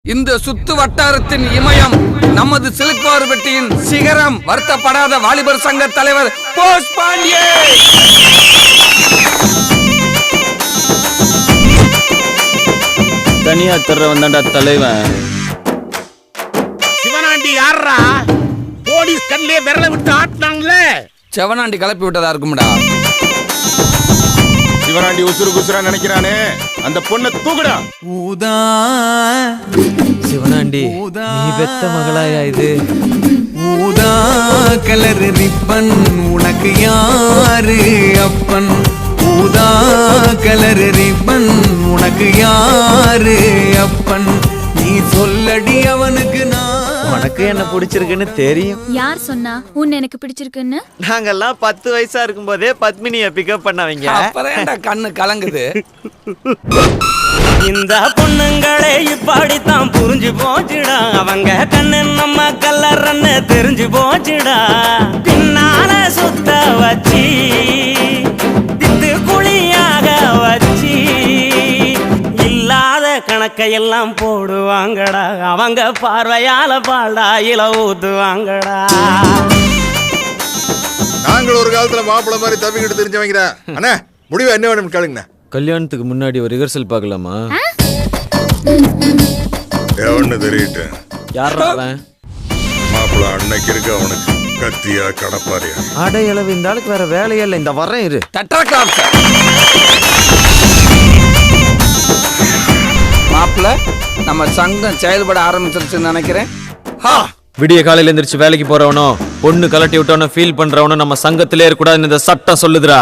இந்த சுத்து வட்டாரத்தின் இமயம் நமது சிலுக்குவார்பட்டியின் சிகரம். வருத்தப்படாத வாலிபர் சங்க தலைவர் போஸ் பாண்டியே. தனியா தர்ற வந்தாண்டா தலைவன். சிவனாண்டி யாரா? போலீஸ் கண்ணிலே விரல விட்டு ஆட்டினாங்களே. செவனாண்டி கலப்பி விட்டதா இருக்கும்டா. சிவனாண்டி உசுறு குசுரா நினைக்கிறானே, அந்த பொண்ணை தூக்குடா. ஊதா சிவனாண்டி நீ பெத்த மகளாயா இது? ஊதா கலர் ரிப்பன் உனக்கு யாரு அப்பன்? ஊதா கலர் ரிப்பன் உனக்கு யாரு அப்பன்? நீ சொல்லடி அவனுக்கு நான். உனக்கு என்ன பிடிச்சிருக்குன்னு தெரியும். யார் சொன்னா உன்னை எனக்கு பிடிச்சிருக்குன்னு? நாங்கெல்லாம் 10 வயசா இருக்கும் போதே பத்மினிய பிக்கப் பண்ணவங்க. அப்புறம் கண்ணு கலங்குது. இந்த பொண்ணுங்களே இப்படித்தான் புரிஞ்சு போச்சுடா. அவங்க கண்ணு நம்ம கல்லறன்னு தெரிஞ்சு போச்சுடா. பின்னால சுத்த வச்சு தித்து குழியாக வச்சு இல்லாத கணக்கையெல்லாம் போடுவாங்கடா. அவங்க பார்வையால பாடாயில ஊத்துவாங்கடா. நாங்கள் ஒரு காலத்துல மாப்பிள்ள மாதிரி தப்பிக்கிட்டு தெரிஞ்சவங்க. அண்ணா முடிவு என்ன வேணும்னு கேளுங்கண்ணா. கல்யாணத்துக்கு முன்னாடி ஒரு ரிஹர்சல் பார்க்கலாமா? எவன்னு தெரியிட்டு யாரா அவன்? மாப்பிள்ள அன்னைக்கு இருக்கு அவனுக்கு கத்தியா கடப்பாரியா. அடையளவு இந்த ஆளுக்கு வேற வேலையே இல்லை. இந்த வரேன் இரு. மாப்பிள்ள நம்ம சங்கம் செயல்பட ஆரம்பிச்சிருச்சுன்னு நினைக்கிறேன். விடிய காலையில எந்திரிச்சு வேலைக்கு போறவனோ பொண்ணு கலட்டி விட்டவனோ ஃபீல் பண்றவனோ நம்ம சங்கத்திலே இருக்கக்கூடாதுன்னு இந்த சட்டம் சொல்லுதுடா.